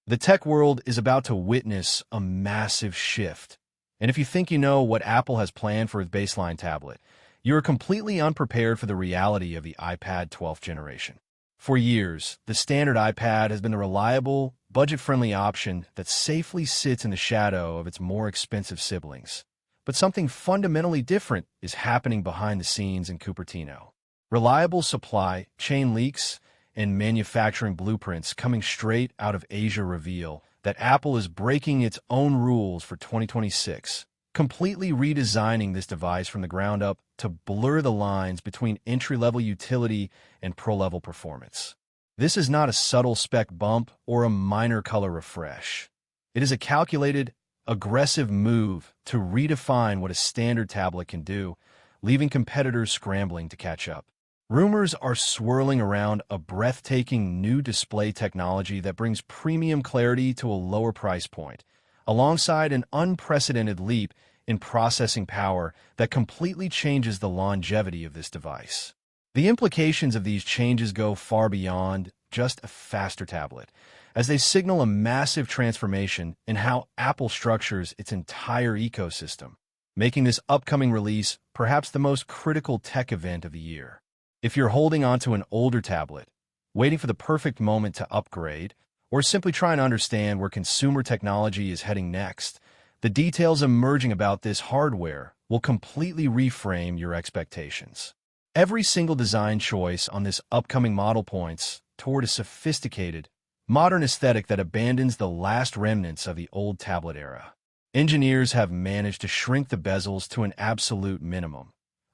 The tech world is about to witness a massive shift. And if you think you know what Apple has planned for its baseline tablet, you are completely unprepared for the reality of the iPad 12th generation. For years, the standard iPad has been a reliable, budget-friendly option that safely sits in the shadow of its more expensive siblings. But something fundamentally different is happening behind the scenes in Cupertino. Reliable supply chain leaks and manufacturing blueprints coming straight out of Asia reveal that Apple is breaking its own rules for 2026, completely redesigning this device from the ground up to blur the lines between entry-level utility and pro-level performance. This is not a subtle spec bump or a minor color refresh. It is a calculated, aggressive move to redefine what a standard tablet can do, leaving competitors scrambling to catch up. Rumors are swirling around a breathtaking new display technology that brings premium clarity to a lower price point, alongside an unprecedented leap in processing power that completely changes the longevity of this device. The implications of these changes go far beyond just a faster tablet, as they signal a massive transformation in how Apple structures its entire ecosystem, making this upcoming release perhaps the most critical tech event of the year. If you're holding onto an older tablet, waiting for the perfect moment to upgrade, or simply trying to understand where consumer technology is heading next, the details emerging about this hardware will completely reframe your expectations. Every single design choice on this upcoming model points toward a sophisticated, modern aesthetic that abandons the last remnants of the old tablet era. Engineers have managed to shrink the bezels to an absolute minimum,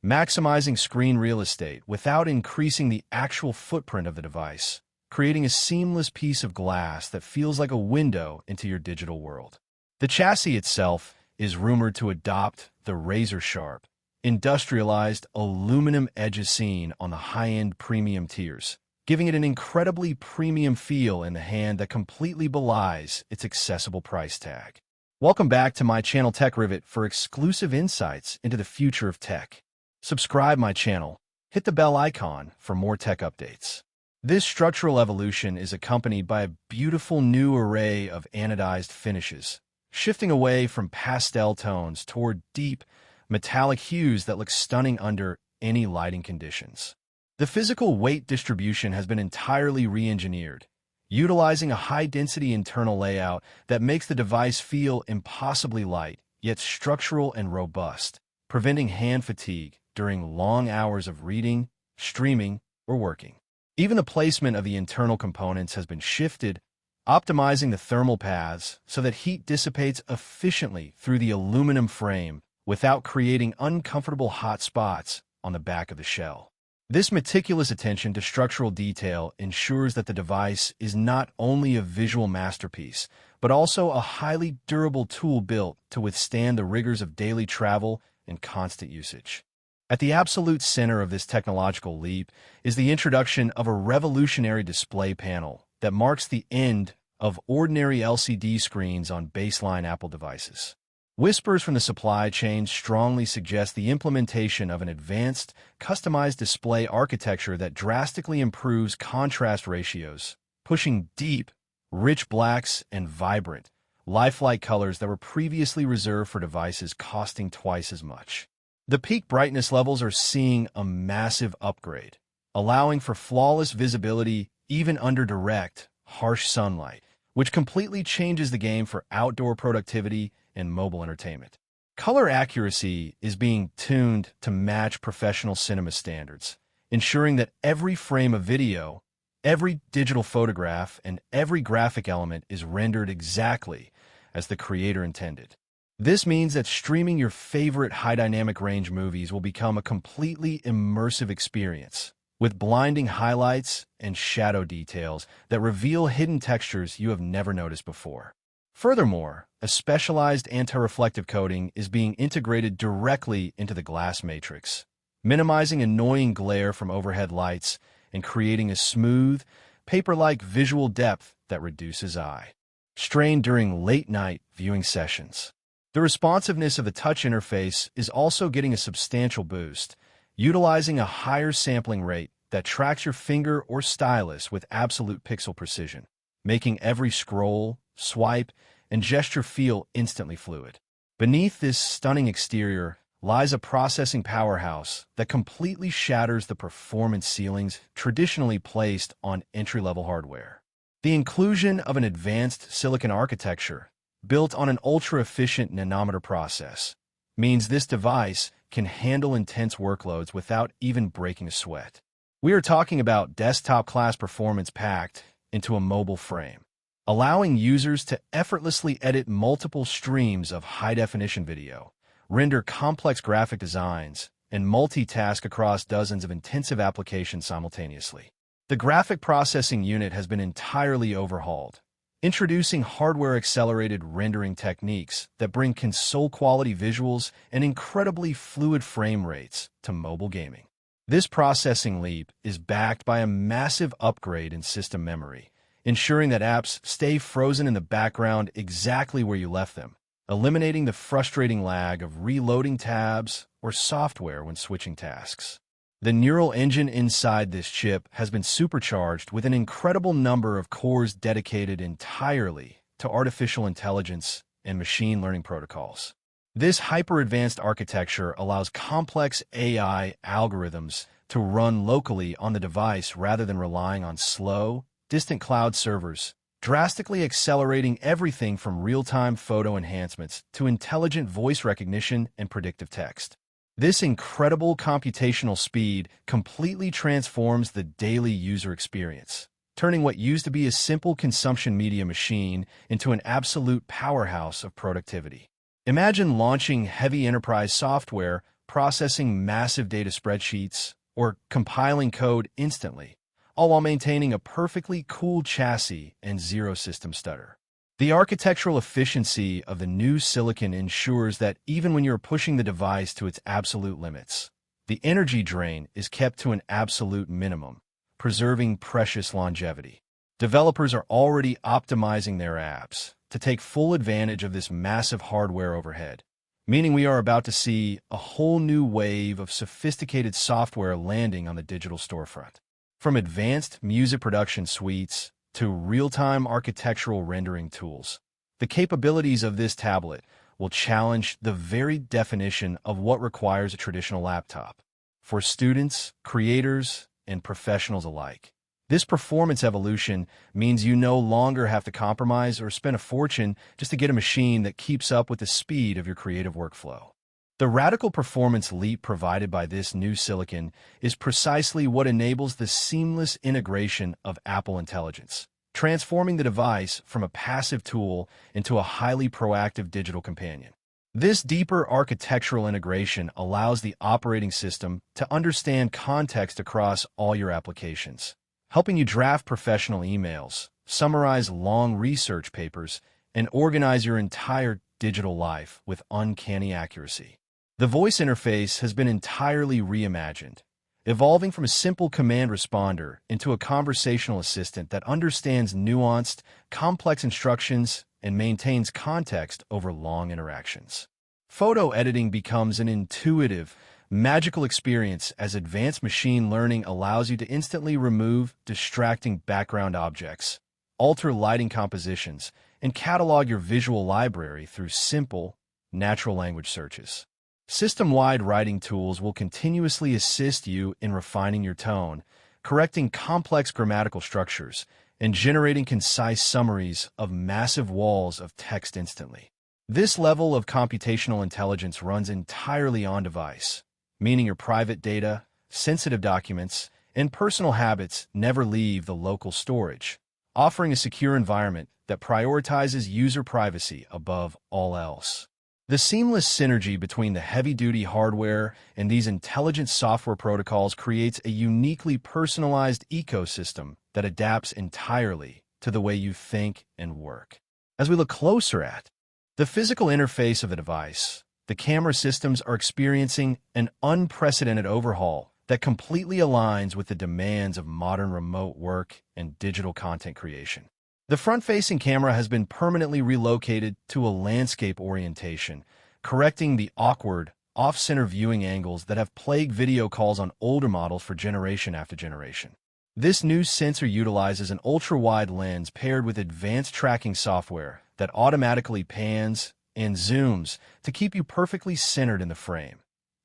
maximizing screen real estate without increasing the actual footprint of the device, creating a seamless piece of glass that feels like a window into your digital world. The chassis itself is rumored to adopt the razor-sharp, industrialized aluminum edges seen on the high-end premium tiers, giving it an incredibly premium feel in the hand that completely belies its accessible price tag. Welcome back to my channel Tech Rivet for exclusive insights into the future of tech. Subscribe my channel, hit the bell icon for more tech updates. This structural evolution is accompanied by a beautiful new array of anodized finishes, shifting away from pastel tones toward deep, metallic hues that look stunning under any lighting conditions. The physical weight distribution has been entirely re-engineered, utilizing a high-density internal layout that makes the device feel impossibly light, yet structural and robust, preventing hand fatigue during long hours of reading, streaming, or working. Even the placement of the internal components has been shifted, optimizing the thermal paths so that heat dissipates efficiently through the aluminum frame without creating uncomfortable hot spots on the back of the shell. This meticulous attention to structural detail ensures that the device is not only a visual masterpiece, but also a highly durable tool built to withstand the rigors of daily travel and constant usage. At the absolute center of this technological leap is the introduction of a revolutionary display panel that marks the end of ordinary LCD screens on baseline Apple devices. Whispers from the supply chain strongly suggest the implementation of an advanced, customized display architecture that drastically improves contrast ratios, pushing deep, rich blacks and vibrant, lifelike colors that were previously reserved for devices costing twice as much. The peak brightness levels are seeing a massive upgrade, allowing for flawless visibility even under direct, harsh sunlight, which completely changes the game for outdoor productivity and mobile entertainment. Color accuracy is being tuned to match professional cinema standards, ensuring that every frame of video, every digital photograph, and every graphic element is rendered exactly as the creator intended. This means that streaming your favorite high dynamic range movies will become a completely immersive experience, with blinding highlights and shadow details that reveal hidden textures you have never noticed before. Furthermore, a specialized anti-reflective coating is being integrated directly into the glass matrix, minimizing annoying glare from overhead lights and creating a smooth, paper-like visual depth that reduces eye strain during late-night viewing sessions. The responsiveness of the touch interface is also getting a substantial boost, utilizing a higher sampling rate that tracks your finger or stylus with absolute pixel precision, making every scroll, swipe, and gesture feel instantly fluid. Beneath this stunning exterior lies a processing powerhouse that completely shatters the performance ceilings traditionally placed on entry-level hardware. The inclusion of an advanced silicon architecture built on an ultra-efficient nanometer process means this device can handle intense workloads without even breaking a sweat. We are talking about desktop-class performance packed into a mobile frame, allowing users to effortlessly edit multiple streams of high-definition video, render complex graphic designs, and multitask across dozens of intensive applications simultaneously. The graphic processing unit has been entirely overhauled, introducing hardware-accelerated rendering techniques that bring console-quality visuals and incredibly fluid frame rates to mobile gaming. This processing leap is backed by a massive upgrade in system memory, ensuring that apps stay frozen in the background exactly where you left them, eliminating the frustrating lag of reloading tabs or software when switching tasks. The neural engine inside this chip has been supercharged with an incredible number of cores dedicated entirely to artificial intelligence and machine learning protocols. This hyper-advanced architecture allows complex AI algorithms to run locally on the device rather than relying on slow, distant cloud servers, drastically accelerating everything from real-time photo enhancements to intelligent voice recognition and predictive text. This incredible computational speed completely transforms the daily user experience, turning what used to be a simple consumption media machine into an absolute powerhouse of productivity. Imagine launching heavy enterprise software, processing massive data spreadsheets, or compiling code instantly, all while maintaining a perfectly cool chassis and zero system stutter. The architectural efficiency of the new silicon ensures that even when you're pushing the device to its absolute limits, the energy drain is kept to an absolute minimum, preserving precious longevity. Developers are already optimizing their apps to take full advantage of this massive hardware overhead, meaning we are about to see a whole new wave of sophisticated software landing on the digital storefront. From advanced music production suites to real-time architectural rendering tools, the capabilities of this tablet will challenge the very definition of what requires a traditional laptop. For students, creators, and professionals alike, this performance evolution means you no longer have to compromise or spend a fortune just to get a machine that keeps up with the speed of your creative workflow. The radical performance leap provided by this new silicon is precisely what enables the seamless integration of Apple Intelligence, transforming the device from a passive tool into a highly proactive digital companion. This deeper architectural integration allows the operating system to understand context across all your applications, helping you draft professional emails, summarize long research papers, and organize your entire digital life with uncanny accuracy. The voice interface has been entirely reimagined, evolving from a simple command responder into a conversational assistant that understands nuanced, complex instructions and maintains context over long interactions. Photo editing becomes an intuitive, magical experience as advanced machine learning allows you to instantly remove distracting background objects, alter lighting compositions, and catalog your visual library through simple, natural language searches. System-wide writing tools will continuously assist you in refining your tone, correcting complex grammatical structures, and generating concise summaries of massive walls of text instantly. This level of computational intelligence runs entirely on-device, meaning your private data, sensitive documents, and personal habits never leave the local storage, offering a secure environment that prioritizes user privacy above all else. The seamless synergy between the heavy-duty hardware and these intelligent software protocols creates a uniquely personalized ecosystem that adapts entirely to the way you think and work. As we look closer at the physical interface of the device, the camera systems are experiencing an unprecedented overhaul that completely aligns with the demands of modern remote work and digital content creation. The front-facing camera has been permanently relocated to a landscape orientation, correcting the awkward, off-center viewing angles that have plagued video calls on older models for generation after generation. This new sensor utilizes an ultra-wide lens paired with advanced tracking software that automatically pans and zooms to keep you perfectly centered in the frame,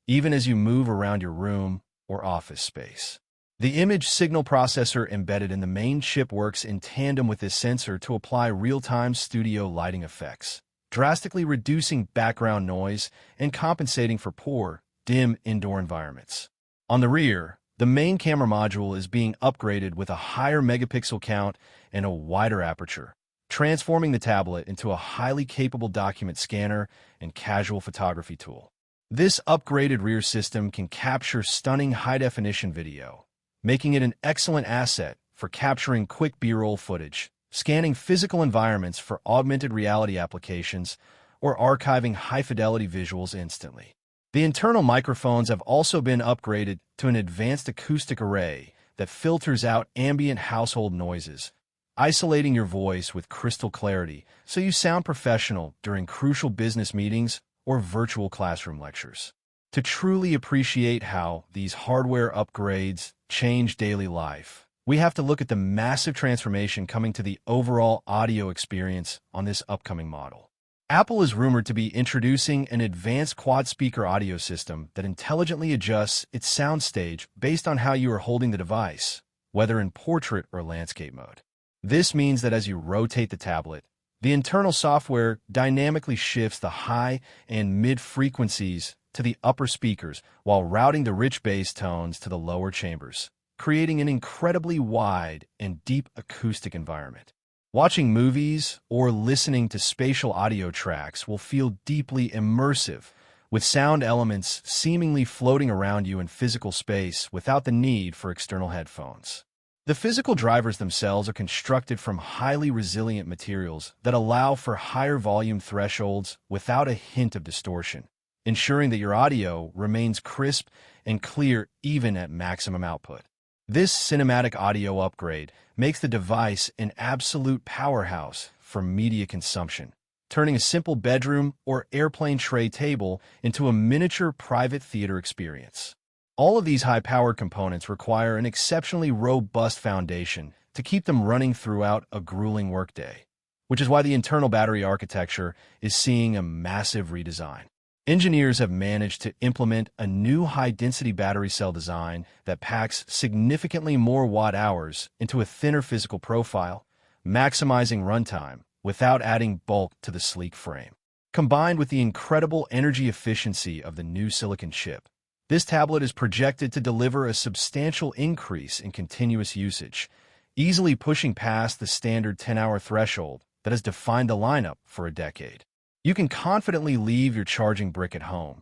even as you move around your room or office space. The image signal processor embedded in the main chip works in tandem with this sensor to apply real-time studio lighting effects, drastically reducing background noise and compensating for poor, dim indoor environments. On the rear, the main camera module is being upgraded with a higher megapixel count and a wider aperture, transforming the tablet into a highly capable document scanner and casual photography tool. This upgraded rear system can capture stunning high-definition video, making it an excellent asset for capturing quick B-roll footage, scanning physical environments for augmented reality applications, or archiving high-fidelity visuals instantly. The internal microphones have also been upgraded to an advanced acoustic array that filters out ambient household noises, isolating your voice with crystal clarity so you sound professional during crucial business meetings or virtual classroom lectures. To truly appreciate how these hardware upgrades change daily life, we have to look at the massive transformation coming to the overall audio experience on this upcoming model. Apple is rumored to be introducing an advanced quad-speaker audio system that intelligently adjusts its soundstage based on how you are holding the device, whether in portrait or landscape mode. This means that as you rotate the tablet, the internal software dynamically shifts the high and mid frequencies to the upper speakers while routing the rich bass tones to the lower chambers, creating an incredibly wide and deep acoustic environment. Watching movies or listening to spatial audio tracks will feel deeply immersive, with sound elements seemingly floating around you in physical space without the need for external headphones. The physical drivers themselves are constructed from highly resilient materials that allow for higher volume thresholds without a hint of distortion, ensuring that your audio remains crisp and clear even at maximum output. This cinematic audio upgrade makes the device an absolute powerhouse for media consumption, turning a simple bedroom or airplane tray table into a miniature private theater experience. All of these high-powered components require an exceptionally robust foundation to keep them running throughout a grueling workday, which is why the internal battery architecture is seeing a massive redesign. Engineers have managed to implement a new high-density battery cell design that packs significantly more watt-hours into a thinner physical profile, maximizing runtime without adding bulk to the sleek frame. Combined with the incredible energy efficiency of the new silicon chip, this tablet is projected to deliver a substantial increase in continuous usage, easily pushing past the standard 10-hour threshold that has defined the lineup for a decade. You can confidently leave your charging brick at home,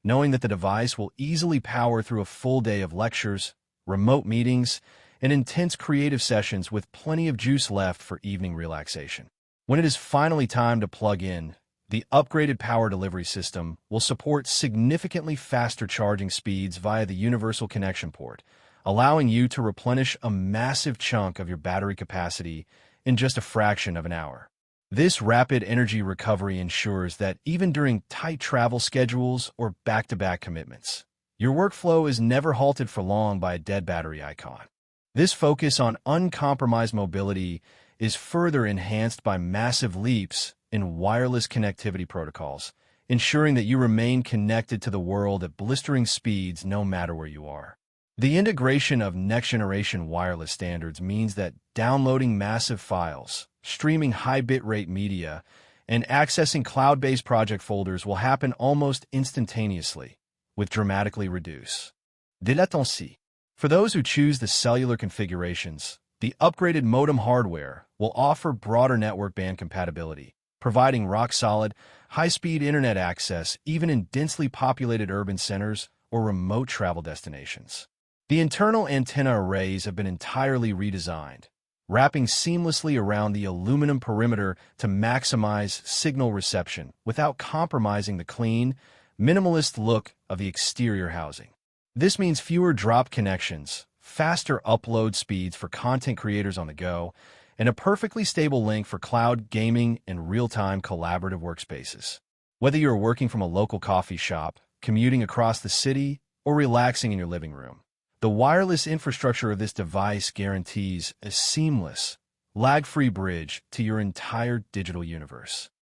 knowing that the device will easily power through a full day of lectures, remote meetings, and intense creative sessions with plenty of juice left for evening relaxation. When it is finally time to plug in, the upgraded power delivery system will support significantly faster charging speeds via the universal connection port, allowing you to replenish a massive chunk of your battery capacity in just a fraction of an hour. This rapid energy recovery ensures that even during tight travel schedules or back-to-back commitments, your workflow is never halted for long by a dead battery icon. This focus on uncompromised mobility is further enhanced by massive leaps in wireless connectivity protocols, ensuring that you remain connected to the world at blistering speeds no matter where you are. The integration of next-generation wireless standards means that downloading massive files, streaming high bitrate media, and accessing cloud-based project folders will happen almost instantaneously, with dramatically reduced latency. For those who choose the cellular configurations, the upgraded modem hardware will offer broader network band compatibility, providing rock-solid, high-speed internet access even in densely populated urban centers or remote travel destinations. The internal antenna arrays have been entirely redesigned, wrapping seamlessly around the aluminum perimeter to maximize signal reception without compromising the clean, minimalist look of the exterior housing. This means fewer drop connections, faster upload speeds for content creators on the go, and a perfectly stable link for cloud gaming and real-time collaborative workspaces. Whether you're working from a local coffee shop, commuting across the city, or relaxing in your living room, The wireless infrastructure of this device guarantees a seamless, lag-free bridge to your entire digital universe.